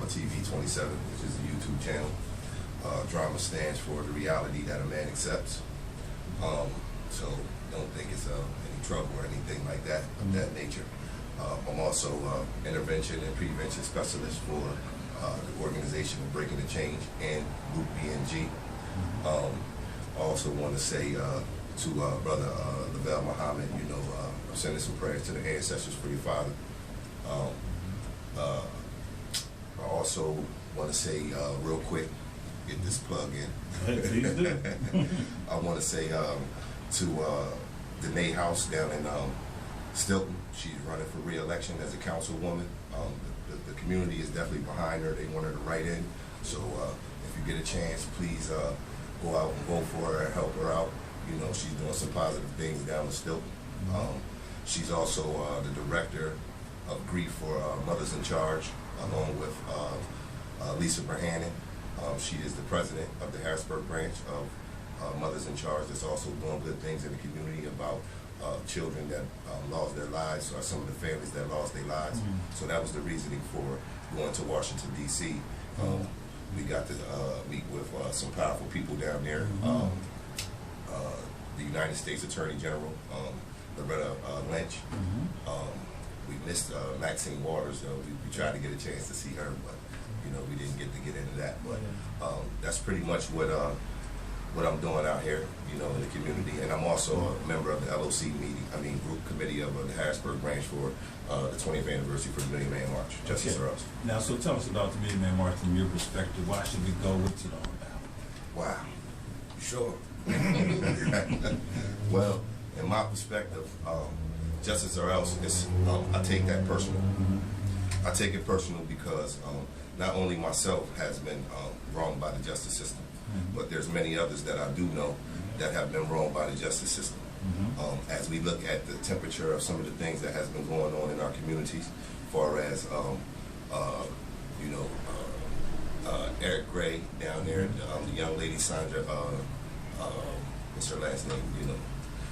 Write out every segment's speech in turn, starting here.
Drama TV 27, which is a YouTube channel. Drama stands for the reality that a man accepts. So don't think it's any trouble or anything like that of that nature. I'm also intervention and prevention specialist for the organization of Breaking the Change and Group BNG. I also want to say to Brother D.R.A.M.A, you know, I'm sending some prayers to the ancestors for your father. I also want to say real quick, get this plug in. Please do. I want to say to D.R.A.M.A House down in Stilton. She's running for re-election as a councilwoman. The community is definitely behind her. They want her to write in. So if you get a chance, please go out and vote for her and help her out. You know, she's doing some positive things down in Stilton. She's also the director of grief for Mothers in Charge, along with Lisa Brahanen. She is the president of the Harrisburg branch of Mothers in Charge. That's also doing good things in the community about children that lost their lives, or some of the families that lost their lives. So that was the reasoning for going to Washington, D.C. We got to meet with some powerful people down there. The United States Attorney General, Loretta Lynch. We missed Maxine Waters. We tried to get a chance to see her, but you know, we didn't get into that. But that's pretty much what I'm doing out here, you know, in the community. And I'm also a member of the LOC group committee of the Harrisburg branch for the 20th anniversary for the Million Man March. Justice Earls. Now, so tell us about the Million Man March from your perspective. Why should we go? What's it all about? Wow. Sure. Well, in my perspective, Justice or Else, I take that personal. I take it personal because not only myself has been wronged by the justice system, but there's many others that I do know that have been wronged by the justice system. As we look at the temperature of some of the things that has been going on in our communities, as far as you know, Eric Gray down there, the young lady Sandra, what's her last name? You know,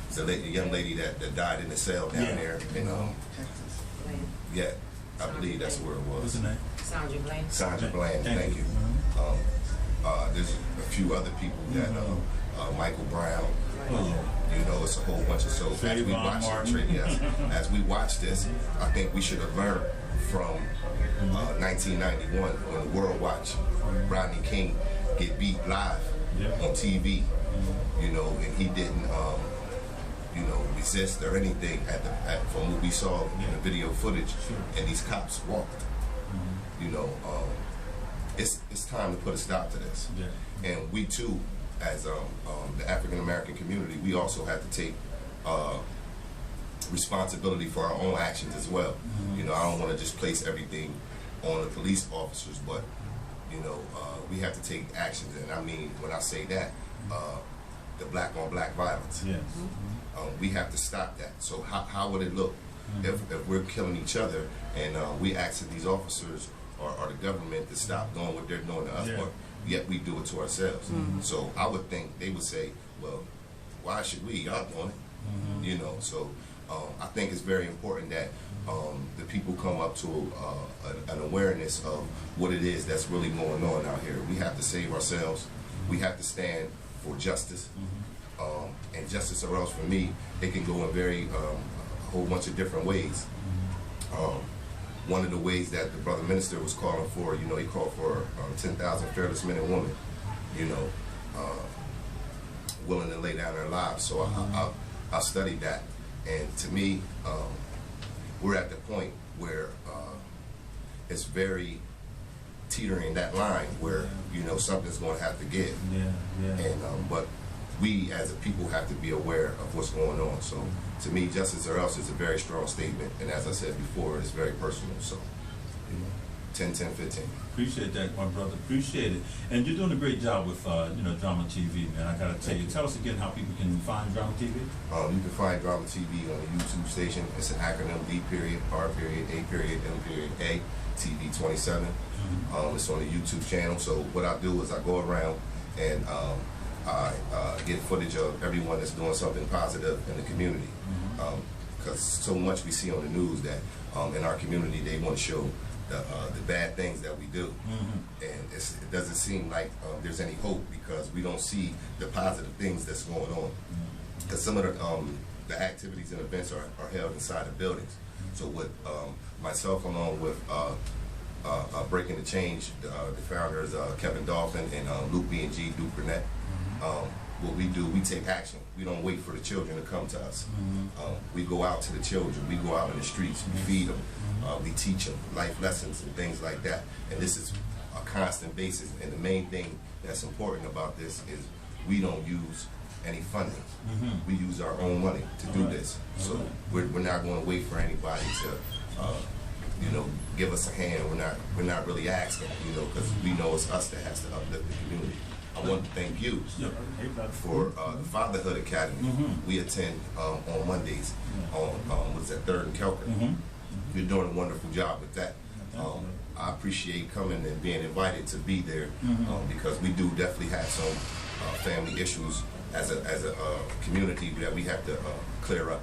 it's the young lady that died in the cell down there. And yeah, I believe that's where it was. What's her name? Sandra Bland. Sandra Bland. Thank you. There's a few other people that Michael Brown. You know, it's a whole bunch of souls. As we watch as we watch this, I think we should have learned from 1991 when the world watched Rodney King get beat live on TV. You know, and he didn't, you know, resist or anything from what we saw in the video footage. And these cops walked. You know, it's time to put a stop to this. And we too, as the African American community, we also have to take responsibility for our own actions as well. You know, I don't want to just place everything on the police officers, but you know, we have to take actions. And I mean, when I say that, the black on black violence. We have to stop that. So how would it look if we're killing each other and we asking these officers or the government to stop doing what they're doing to us, but yet we do it to ourselves? So I would think they would say, well, why should we? Y'all doing it. You know, so I think it's very important that the people come up to an awareness of what it is that's really going on out here. We have to save ourselves. We have to stand for justice. And justice or else, for me, it can go in a whole bunch of different ways. One of the ways that the brother minister was calling for, you know, he called for 10,000 fearless men and women, you know, willing to lay down their lives. So I studied that, and to me, we're at the point where it's very teetering that line where, you know, something's going to have to give. And but we as a people have to be aware of what's going on. So to me, justice or else is a very strong statement, and as I said before, it's very personal. So, you know, 10, 10, 15. Appreciate that, my brother. Appreciate it. And you're doing a great job with you know, D.R.A.M.A TV, man. I gotta tell you. Tell us again how people can find D.R.A.M.A TV. You can find D.R.A.M.A TV on the YouTube station. It's an acronym: D.R.A.M.A TV 27. It's on the YouTube channel. So what I do is I go around and I get footage of everyone that's doing something positive in the community. Because so much we see on the news that in our community they want to show the bad things that we do, and it doesn't seem like there's any hope because we don't see the positive things that's going on. Because some of the activities and events are held inside the buildings. So with myself along with Breaking the Change, the founders Kevin Dolphin and Luke B&G, D.R.A.M.A, what we do, we take action. We don't wait for the children to come to us. We go out to the children. We go out in the streets. We feed them. We teach them life lessons and things like that. And this is a constant basis. And the main thing that's important about this is we don't use any funding. We use our own money to do this. So we're not going to wait for anybody to you know, give us a hand. We're not really asking, you know, because we know it's us that has to uplift the community. I want to thank you for the Fatherhood Academy. We attend on Mondays on what's that, 3rd and Kelker. You're doing a wonderful job with that. I appreciate coming and being invited to be there because we do definitely have some family issues as a community that we have to clear up.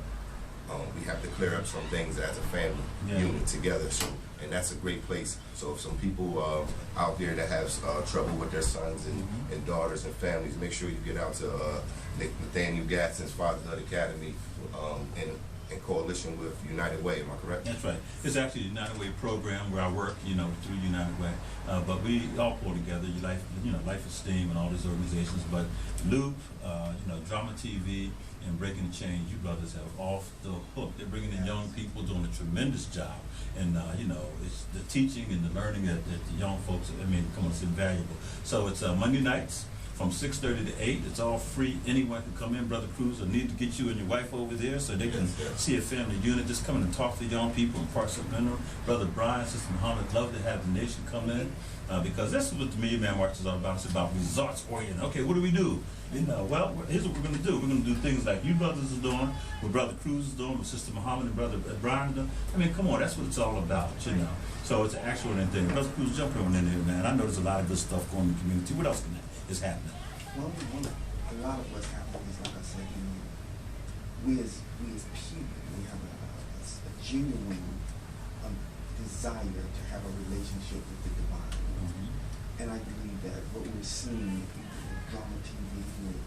We have to clear up some things as a family unit together. So, and that's a great place. So if some people out there that have trouble with their sons and daughters and families, make sure you get out to Nathaniel Gadsden's Fatherhood Academy in coalition with United Way. Am I correct? That's right. It's actually a United Way program where I work, you know, through United Way. But we all pull together, Life Esteem and all these organizations. But Loop, you know, D.R.A.M.A TV, and Breaking the Change, you brothers have off the hook. They're bringing in young people, doing a tremendous job. And, you know, it's the teaching and the learning that the young folks, I mean, come on, it's invaluable. So it's Monday nights from 6:30 to 8. It's all free. Anyone can come in. Brother Cruz will need to get you and your wife over there so they can see a family unit. Just come in and talk to young people in Park Sacramento. Brother Brian, Sister Muhammad, love to have the nation come in because that's what the Million Man March is all about. It's about results oriented. Okay, what do we do? You know, well, here's what we're going to do. We're going to do things like you brothers are doing, what Brother Cruz is doing, what Sister Muhammad and Brother Brian are doing. I mean, come on, that's what it's all about, you know. So it's an actual thing. Brother Cruz, jump in there, man. I know there's a lot of good stuff going in the community. What else is happening? Well, a lot of what's happening is, like I said, you know, we as people, we have a genuine desire to have a relationship with the divine. And I believe that what we're seeing with D.R.A.M.A TV, with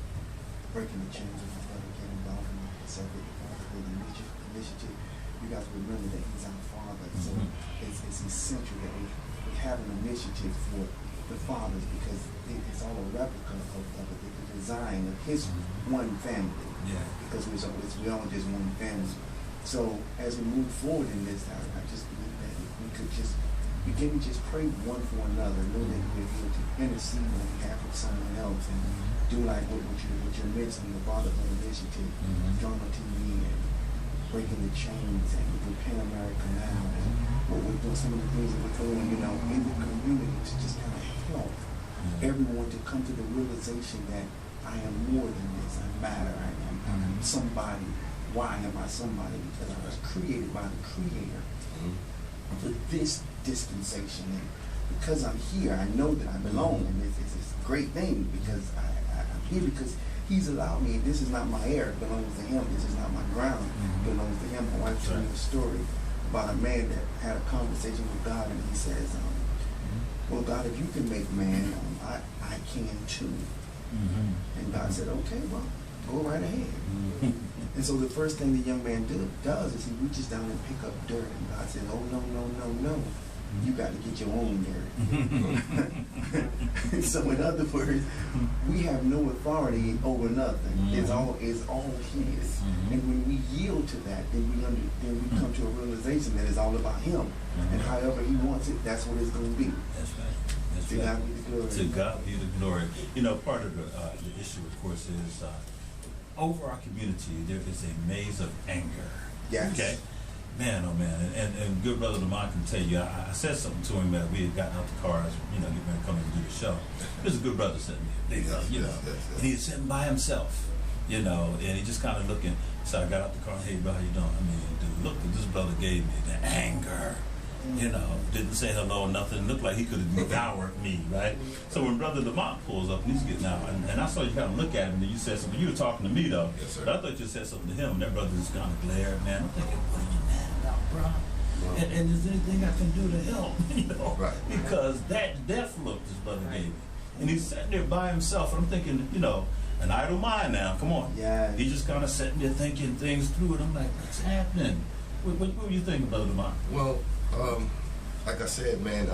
Breaking the Change of my brother Kevin Dolphin, myself with the Fatherhood Initiative, you guys remember that he's our father. So it's essential that we have an initiative for the fathers because it's all a replica of the design of his one family. Because we all just one family. So as we move forward in this, I just believe that if we could just begin to just pray one for another, know that we're here to intercede on behalf of someone else, and do like what you're mentioning, the Fatherhood Initiative, D.R.A.M.A TV, and Breaking the Chains, and with Pan America Now, and what we're doing, some of the things that we're doing, you know, in the community to just kind of help everyone to come to the realization that I am more than this. I matter. I'm somebody. Why am I somebody? Because I was created by the Creator for this dispensation, and because I'm here, I know that I belong, and it's a great thing because I'm here because He's allowed me. This is not my air; it belongs to Him. This is not my ground; it belongs to Him. My wife told me a story about a man that had a conversation with God, and he says, "Well, God, if you can make man, I can too." And God said, "Okay, well, go right ahead." And so the first thing the young man does is he reaches down and pick up dirt, and God says, "Oh, no. You got to get your own dirt." So in other words, we have no authority over nothing. It's all His. And when we yield to that, then we come to a realization that it's all about Him. And however He wants it, that's what it's going to be. That's right. To God be the glory. To God be the glory. You know, part of the issue, of course, is over our community, there is a maze of anger. Yes. Okay? Man, oh man, and good brother Lamont can tell you, I said something to him that we had gotten out the cars, getting ready to come in and do the show. There's a good brother sitting there, big up, and he's sitting by himself, and he just kind of looking. So I got out the car, "Hey bro, how you doing?" I mean, dude, look what this brother gave me, the anger. Didn't say hello or nothing. Looked like he could have devoured me, right? So when Brother Lamont pulls up and he's getting out, and I saw you kind of look at him, and you said something. You were talking to me though, yes, sir. But I thought you said something to him. And that brother just kind of glared, man. I'm thinking, what are you mad about, bro? and is there anything I can do to help? You know, Right. because that death look this brother gave me, and he's sitting there by himself, and I'm thinking, you know, an idle mind now. Come on, Yes. he's just kind of sitting there thinking things through, and I'm like, what's happening? What were you thinking, Brother Lamont? Well, like I said, man,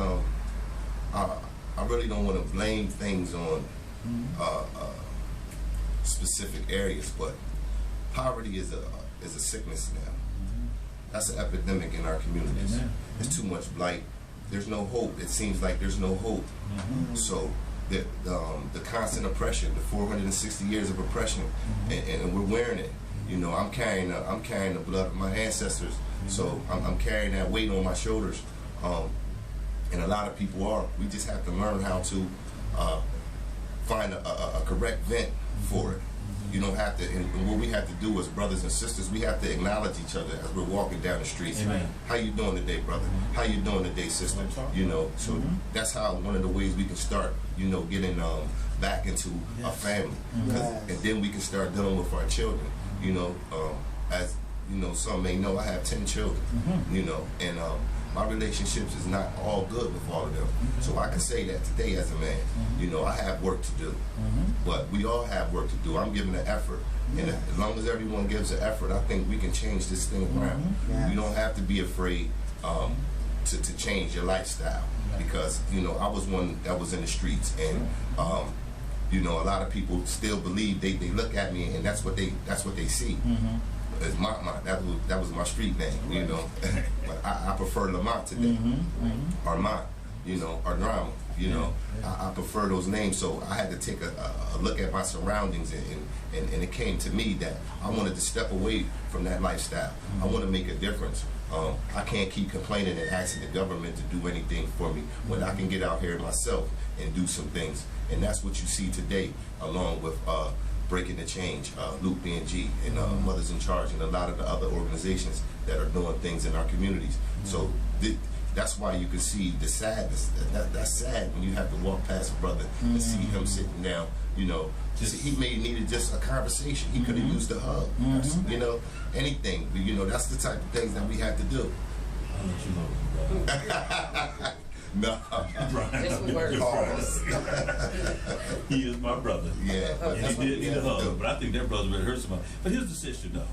I really don't want to blame things on specific areas, but poverty is a sickness now. That's an epidemic in our communities. Amen. There's too much blight. There's no hope. It seems like there's no hope. So the constant oppression, the 460 years of oppression, and we're wearing it. You know, I'm carrying the blood of my ancestors, so I'm carrying that weight on my shoulders. And a lot of people are. We just have to learn how to find a correct vent for it. You don't have to, and what we have to do as brothers and sisters, we have to acknowledge each other as we're walking down the streets. Amen. How you doing today, brother? How you doing today, sister? You know, so that's how one of the ways we can start, you know, getting back into a family. And then we can start dealing with our children. You know, as you know, some may know, I have 10 children, you know, and my relationships is not all good with all of them. So I can say that today as a man, you know, I have work to do, but we all have work to do. I'm giving an effort, and as long as everyone gives an effort, I think we can change this thing around. You don't have to be afraid to change your lifestyle, because, you know, I was one that was in the streets, and you know, a lot of people still believe they look at me and that's what they see. It's that was my street name, you know. But I prefer Lamont today, Armand, you know, or D.R.A.M.A, you know. I prefer those names, so I had to take a look at my surroundings, and it came to me that I wanted to step away from that lifestyle. I want to make a difference. I can't keep complaining and asking the government to do anything for me when I can get out here myself and do some things. And that's what you see today, along with Breaking the Change, Luke B&G, and Mothers in Charge, and a lot of the other organizations that are doing things in our communities. So that's why you can see the sadness. That's sad when you have to walk past a brother and see him sitting down. You know, he may needed just a conversation. He could have used a hug. You know, anything. But, you know, that's the type of things that we have to do. I'll let you know. No. This would work. He is my brother. Yeah. And he did need a hug, but I think that brother really hurt somebody. But here's the situation, though.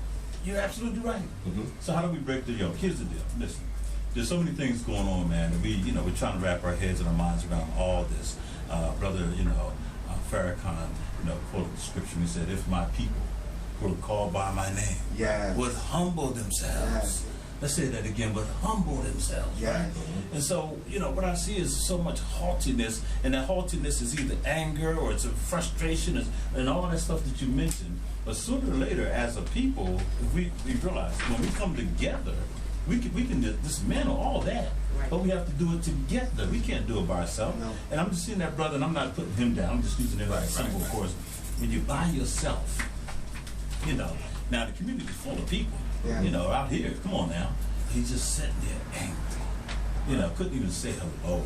You're absolutely right. So how do we break the yoke? Here's the deal. Listen, there's so many things going on, man, and we're trying to wrap our heads and our minds around all this. Brother, Farrakhan, quoted the scripture, and he said, "If my people who are called by my name would humble themselves." Let's say that again, but humble themselves, right? And so, what I see is so much haughtiness, and that haughtiness is either anger or it's a frustration and all that stuff that you mentioned. But sooner or later, as a people, we realize when we come together, we can dismantle all that. Right. But we have to do it together. We can't do it by ourselves. No. And I'm just seeing that brother, and I'm not putting him down. I'm just using it as a symbol, of course. When you're by yourself, now the community is full of people. Out here, come on now. He's just sitting there angry. Couldn't even say hello.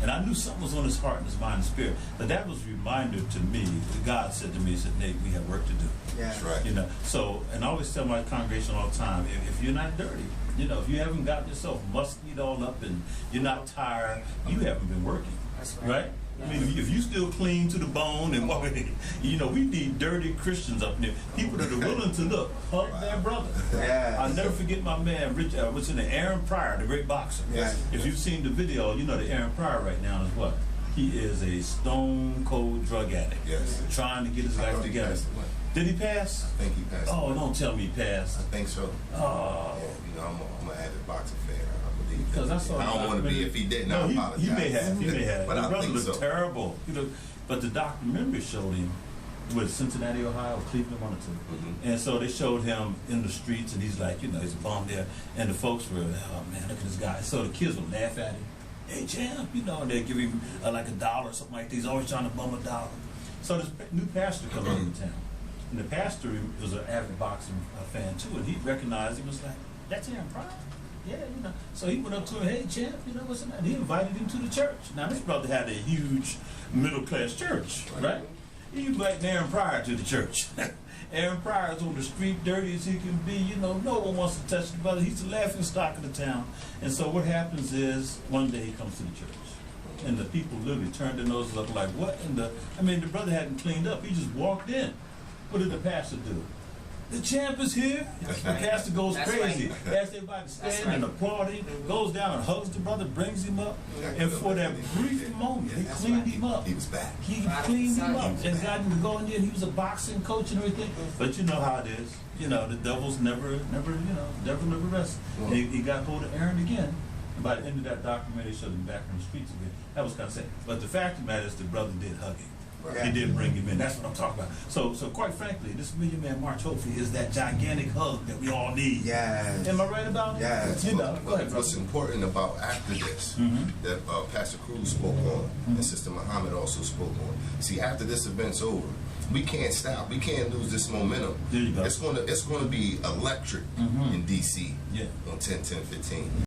And I knew something was on his heart and his mind and spirit. But that was a reminder to me. God said to me, he said, "Nate, we have work to do." That's right. So, and I always tell my congregation all the time, if you're not dirty, if you haven't gotten yourself muscled all up and you're not tired, you haven't been working. That's right. I mean, if you still clean to the bone and we need dirty Christians up there, people that are willing to hug their brother. I'll never forget my man, what's in the Aaron Pryor, the great boxer. If you've seen the video, the Aaron Pryor right now is what? He is a stone cold drug addict, trying to get his life together. Did he pass? I think he passed. Oh, don't tell me he passed. I think so. Oh. Yeah, I'm an avid boxing fan. Because I don't want to be if he didn't. No, I apologize. He may have. But His I brother think was so. terrible. But the documentary showed him with Cincinnati, Ohio, Cleveland, one or two. And so they showed him in the streets, and he's like, he's a bum there. And the folks were, "Oh man, look at this guy." So the kids would laugh at him. "Hey, champ," and they give him like $1 or something like that. He's always trying to bum $1. So this new pastor comes into town, and the pastor was an avid boxing fan too, and he recognized him. Was like, "That's Aaron Pryor." Yeah, So he went up to him, "Hey, champ, what's that?" And he invited him to the church. Now, this brother had a huge middle-class church, right? He invited Aaron Pryor to the church. Aaron Pryor's on the street, dirty as he can be. You know, no one wants to touch the brother. He's the laughing stock of the town. And so what happens is, one day he comes to the church. And the people literally turned their noses up like, what in the... I mean, the brother hadn't cleaned up. He just walked in. What did the pastor do? The champ is here. The pastor goes crazy. Right. Asks everybody to stand and applaud him. Goes down and hugs the brother, brings him up. And for that brief moment, he cleaned him up. He was back. He cleaned him up and got him to go in there. He was a boxing coach and everything. But you know how it is. You know, the devil's never rests. And he got hold of Aaron again. And by the end of that documentary, showed him back on the streets again. That was kind of sad. But the fact of the matter is, the brother did hug him. Right. He did bring him in. That's what I'm talking about. So quite frankly, this Million Man March hopefully is that gigantic hug that we all need. Yes. Am I right about it? Yes. You know, go ahead, what's important about after this that Pastor Cruz spoke on and Sister Muhammad also spoke on. See, after this event's over, we can't stop. We can't lose this momentum. There you go. It's gonna be electric in DC on 10/10/15.